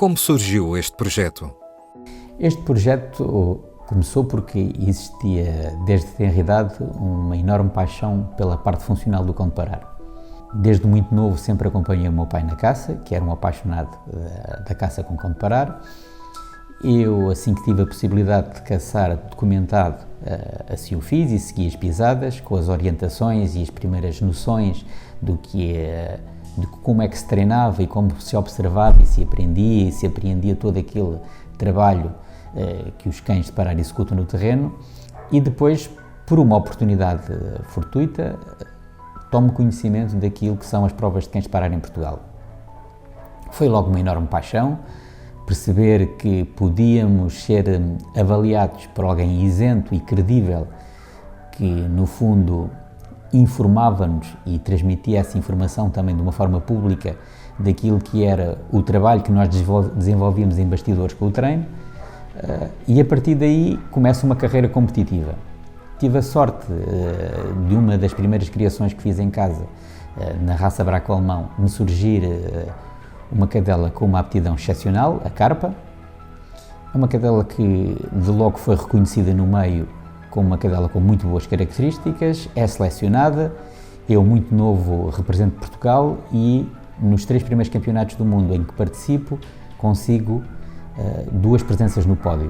Como surgiu este projeto? Este projeto começou porque existia, desde tenra idade, uma enorme paixão pela parte funcional do cão de parar. Desde muito novo sempre acompanhei o meu pai na caça, que era um apaixonado da caça com cão de parar. Eu, assim que tive a possibilidade de caçar documentado, assim o fiz e segui as pisadas, com as orientações e as primeiras noções de como é que se treinava e como se observava e se apreendia todo aquele trabalho que os cães de parar executam no terreno. E depois, por uma oportunidade fortuita, tomo conhecimento daquilo que são as provas de cães de parar em Portugal. Foi logo uma enorme paixão, perceber que podíamos ser avaliados por alguém isento e credível, que no fundo informava-nos e transmitia essa informação também de uma forma pública daquilo que era o trabalho que nós desenvolvíamos em bastidores com o treino, e a partir daí começa uma carreira competitiva. Tive a sorte de uma das primeiras criações que fiz em casa, na raça braco-alemão, me surgir uma cadela com uma aptidão excepcional, a Carpa. É uma cadela que de logo foi reconhecida no meio como uma cadela com muito boas características, é selecionada, eu muito novo represento Portugal e nos 3 primeiros campeonatos do mundo em que participo consigo 2 presenças no pódio.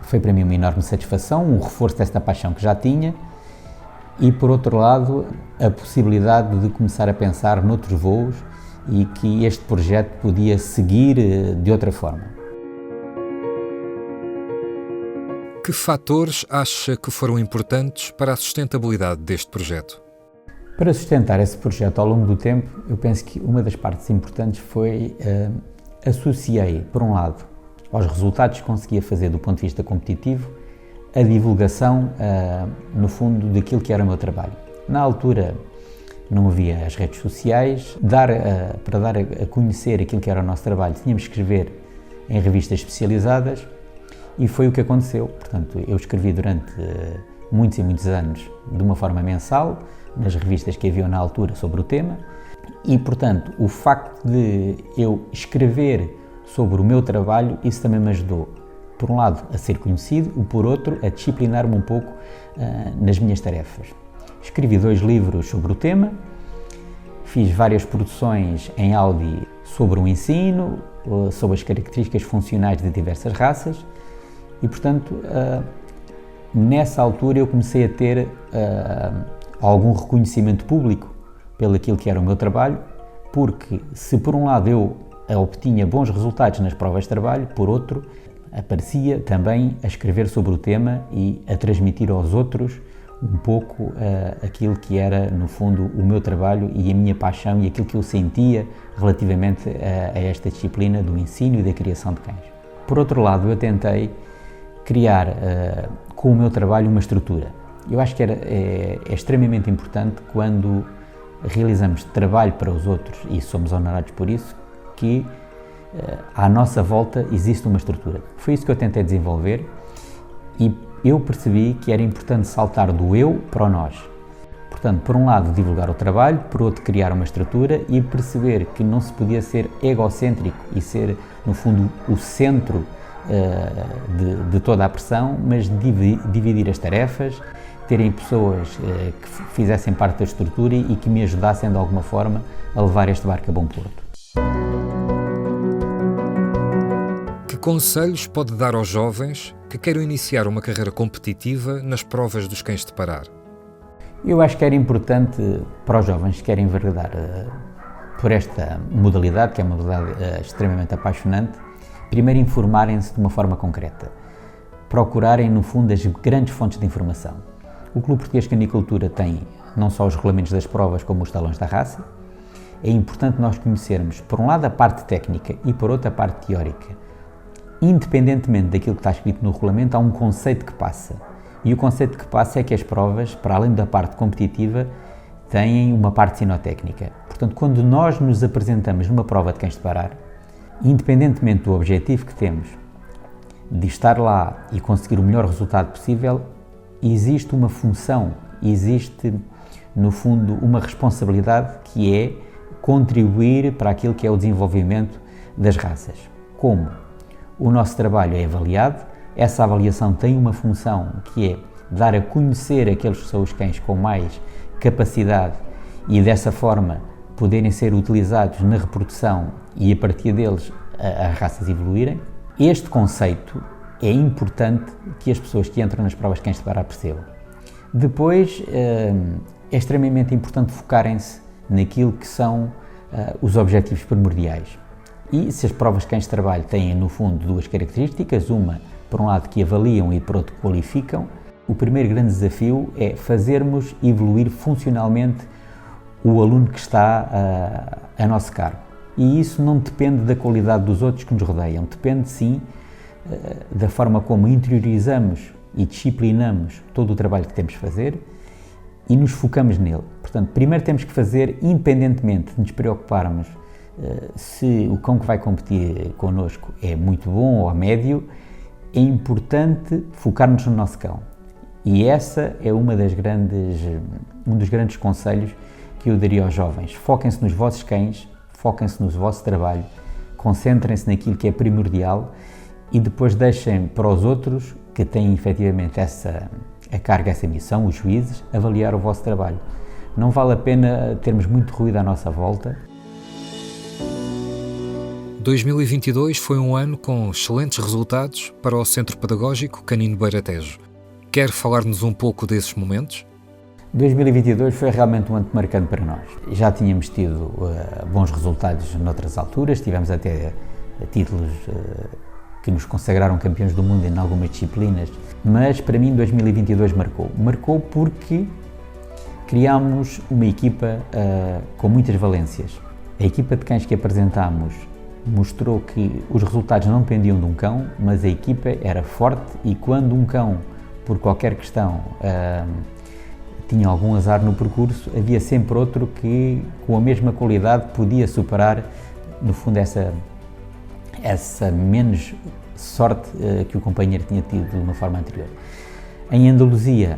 Foi para mim uma enorme satisfação, um reforço desta paixão que já tinha e, por outro lado, a possibilidade de começar a pensar noutros voos e que este projeto podia seguir de outra forma. Que fatores acha que foram importantes para a sustentabilidade deste projeto? Para sustentar esse projeto ao longo do tempo, eu penso que uma das partes importantes foi associei, por um lado, aos resultados que conseguia fazer do ponto de vista competitivo, a divulgação, no fundo, daquilo que era o meu trabalho. Na altura não havia as redes sociais, para dar a conhecer aquilo que era o nosso trabalho, tínhamos que escrever em revistas especializadas e foi o que aconteceu. Portanto, eu escrevi durante muitos e muitos anos de uma forma mensal, nas revistas que havia na altura sobre o tema e, portanto, o facto de eu escrever sobre o meu trabalho, isso também me ajudou, por um lado, a ser conhecido e, por outro, a disciplinar-me um pouco nas minhas tarefas. Escrevi 2 livros sobre o tema, fiz várias produções em áudio sobre o ensino, sobre as características funcionais de diversas raças e, portanto, nessa altura eu comecei a ter algum reconhecimento público pelo aquilo que era o meu trabalho, porque se por um lado eu obtinha bons resultados nas provas de trabalho, por outro, aparecia também a escrever sobre o tema e a transmitir aos outros um pouco aquilo que era, no fundo, o meu trabalho e a minha paixão e aquilo que eu sentia relativamente a esta disciplina do ensino e da criação de cães. Por outro lado, eu tentei criar com o meu trabalho uma estrutura. Eu acho que é extremamente importante quando realizamos trabalho para os outros e somos honrados por isso, que à nossa volta existe uma estrutura. Foi isso que eu tentei desenvolver e eu percebi que era importante saltar do eu para o nós. Portanto, por um lado divulgar o trabalho, por outro criar uma estrutura e perceber que não se podia ser egocêntrico e ser, no fundo, o centro de toda a pressão, mas dividir as tarefas, terem pessoas que fizessem parte da estrutura e que me ajudassem de alguma forma a levar este barco a bom porto. Que conselhos pode dar aos jovens que queiram iniciar uma carreira competitiva nas provas dos cães de parar? Eu acho que era importante para os jovens que querem enveredar por esta modalidade, que é uma modalidade extremamente apaixonante, primeiro informarem-se de uma forma concreta, procurarem no fundo as grandes fontes de informação. O Clube Português de Canicultura tem não só os regulamentos das provas como os talões da raça. É importante nós conhecermos, por um lado, a parte técnica e por outro, a parte teórica. Independentemente daquilo que está escrito no regulamento, há um conceito que passa. E o conceito que passa é que as provas, para além da parte competitiva, têm uma parte sinotécnica. Portanto, quando nós nos apresentamos numa prova de cães de parar, independentemente do objetivo que temos, de estar lá e conseguir o melhor resultado possível, existe uma função, existe, no fundo, uma responsabilidade que é contribuir para aquilo que é o desenvolvimento das raças. como o nosso trabalho é avaliado, essa avaliação tem uma função que é dar a conhecer aqueles que são os cães com mais capacidade e dessa forma poderem ser utilizados na reprodução e a partir deles as raças evoluírem. Este conceito é importante que as pessoas que entram nas provas de cães de parar percebam. Depois é extremamente importante focarem-se naquilo que são os objetivos primordiais. E se as provas de cães de trabalho têm no fundo duas características, uma por um lado que avaliam e por outro que qualificam, o primeiro grande desafio é fazermos evoluir funcionalmente o aluno que está a nosso cargo. E isso não depende da qualidade dos outros que nos rodeiam, depende sim da forma como interiorizamos e disciplinamos todo o trabalho que temos de fazer e nos focamos nele. Portanto, primeiro temos que fazer, independentemente de nos preocuparmos se o cão que vai competir connosco é muito bom ou médio, é importante focarmos no nosso cão. E essa é um dos grandes conselhos que eu daria aos jovens. Foquem-se nos vossos cães, foquem-se no vosso trabalho, concentrem-se naquilo que é primordial e depois deixem para os outros que têm efetivamente a carga, essa missão, os juízes, avaliar o vosso trabalho. Não vale a pena termos muito ruído à nossa volta. 2022 foi um ano com excelentes resultados para o Centro Pedagógico Canino Beira Tejo. Quer falar-nos um pouco desses momentos? 2022 foi realmente um ano marcante para nós. Já tínhamos tido bons resultados noutras alturas, tivemos até títulos que nos consagraram campeões do mundo em algumas disciplinas, mas para mim 2022 marcou. Marcou porque criámos uma equipa com muitas valências. A equipa de cães que apresentámos mostrou que os resultados não dependiam de um cão, mas a equipa era forte e quando um cão, por qualquer questão, tinha algum azar no percurso, havia sempre outro que, com a mesma qualidade, podia superar, no fundo, essa menos sorte que o companheiro tinha tido de uma forma anterior. Em Andaluzia,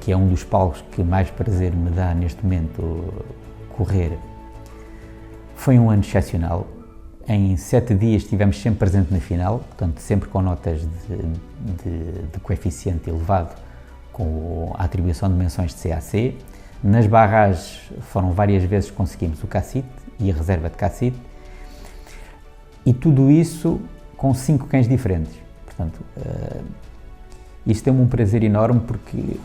que é um dos palcos que mais prazer me dá neste momento correr, foi um ano excepcional. Em 7 dias estivemos sempre presentes na final, portanto sempre com notas de coeficiente elevado, com a atribuição de menções de CAC. Nas barragens foram várias vezes que conseguimos o CACIT e a reserva de CACIT. E tudo isso com 5 cães diferentes. Portanto, isto é um prazer enorme porque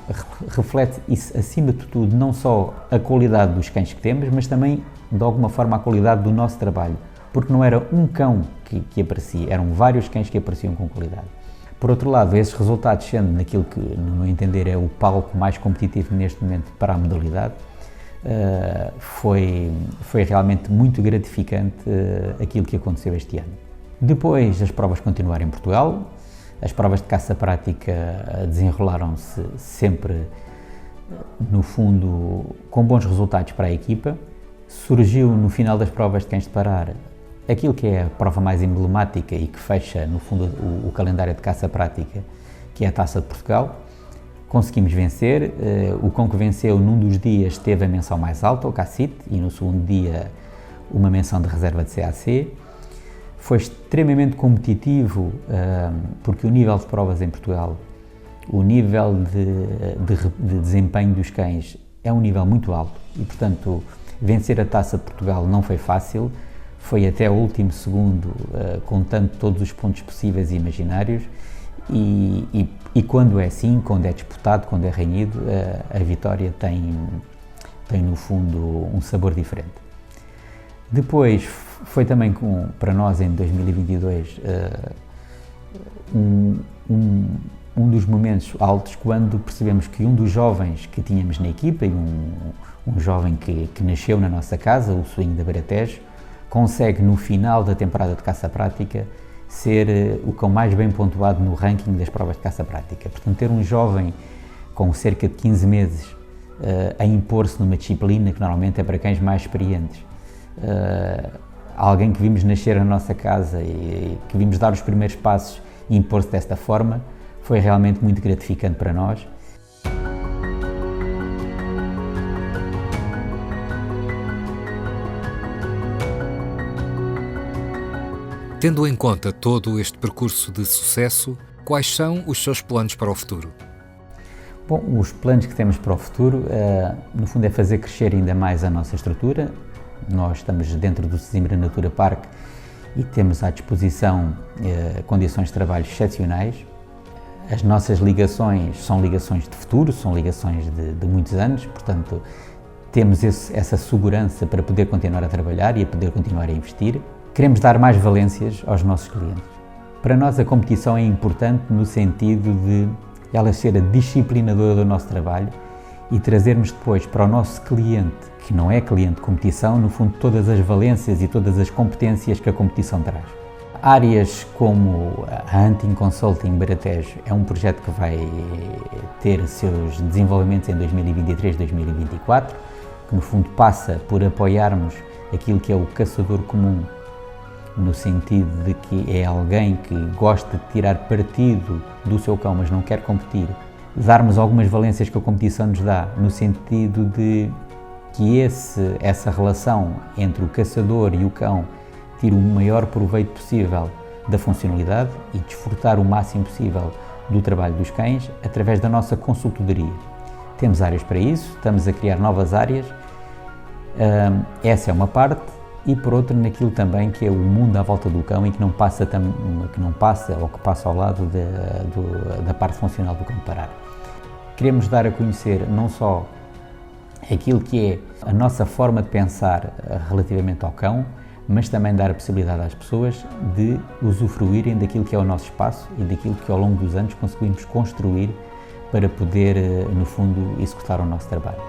reflete, isso, acima de tudo, não só a qualidade dos cães que temos, mas também, de alguma forma, a qualidade do nosso trabalho. Porque não era um cão que aparecia, eram vários cães que apareciam com qualidade. Por outro lado, esses resultados, sendo naquilo que, no meu entender, é o palco mais competitivo neste momento para a modalidade, foi realmente muito gratificante aquilo que aconteceu este ano. Depois, as provas continuaram em Portugal, as provas de caça prática desenrolaram-se sempre, no fundo, com bons resultados para a equipa. Surgiu no final das provas de cães de parar aquilo que é a prova mais emblemática e que fecha, no fundo, o calendário de caça prática, que é a Taça de Portugal. Conseguimos vencer, o cão que venceu num dos dias teve a menção mais alta, o CACIT, e no segundo dia uma menção de reserva de CAC. Foi extremamente competitivo, porque o nível de provas em Portugal, o nível de desempenho dos cães é um nível muito alto e, portanto, vencer a Taça de Portugal não foi fácil, foi até o último segundo, contando todos os pontos possíveis e imaginários, e quando é assim, quando é disputado, quando é renhido, a vitória tem no fundo um sabor diferente. Depois foi também para nós em 2022 um dos momentos altos quando percebemos que um dos jovens que tínhamos na equipa, e um jovem que nasceu na nossa casa, o Suinho da Beira Tejo, consegue no final da temporada de caça prática ser o cão mais bem pontuado no ranking das provas de caça prática. Portanto, ter um jovem com cerca de 15 meses a impor-se numa disciplina que normalmente é para cães mais experientes, alguém que vimos nascer na nossa casa e que vimos dar os primeiros passos e impor-se desta forma, foi realmente muito gratificante para nós. Tendo em conta todo este percurso de sucesso, quais são os seus planos para o futuro? Bom, os planos que temos para o futuro, no fundo, é fazer crescer ainda mais a nossa estrutura. Nós estamos dentro do Sesimbra Natura Park e temos à disposição condições de trabalho excepcionais. As nossas ligações são ligações de futuro, são ligações de muitos anos, portanto, temos essa segurança para poder continuar a trabalhar e a poder continuar a investir. Queremos dar mais valências aos nossos clientes. Para nós, a competição é importante no sentido de ela ser a disciplinadora do nosso trabalho e trazermos depois para o nosso cliente, que não é cliente de competição, no fundo, todas as valências e todas as competências que a competição traz. Áreas como a Hunting Consulting Baratejo é um projeto que vai ter seus desenvolvimentos em 2023-2024, que no fundo passa por apoiarmos aquilo que é o caçador comum, no sentido de que é alguém que gosta de tirar partido do seu cão, mas não quer competir, darmos algumas valências que a competição nos dá, no sentido de que essa relação entre o caçador e o cão tire o maior proveito possível da funcionalidade e desfrutar o máximo possível do trabalho dos cães através da nossa consultoria. Temos áreas para isso, estamos a criar novas áreas, essa é uma parte, e por outra naquilo também que é o mundo à volta do cão e que não passa ou que passa ao lado da parte funcional do cão de parar. Queremos dar a conhecer não só aquilo que é a nossa forma de pensar relativamente ao cão, mas também dar a possibilidade às pessoas de usufruírem daquilo que é o nosso espaço e daquilo que ao longo dos anos conseguimos construir para poder, no fundo, executar o nosso trabalho.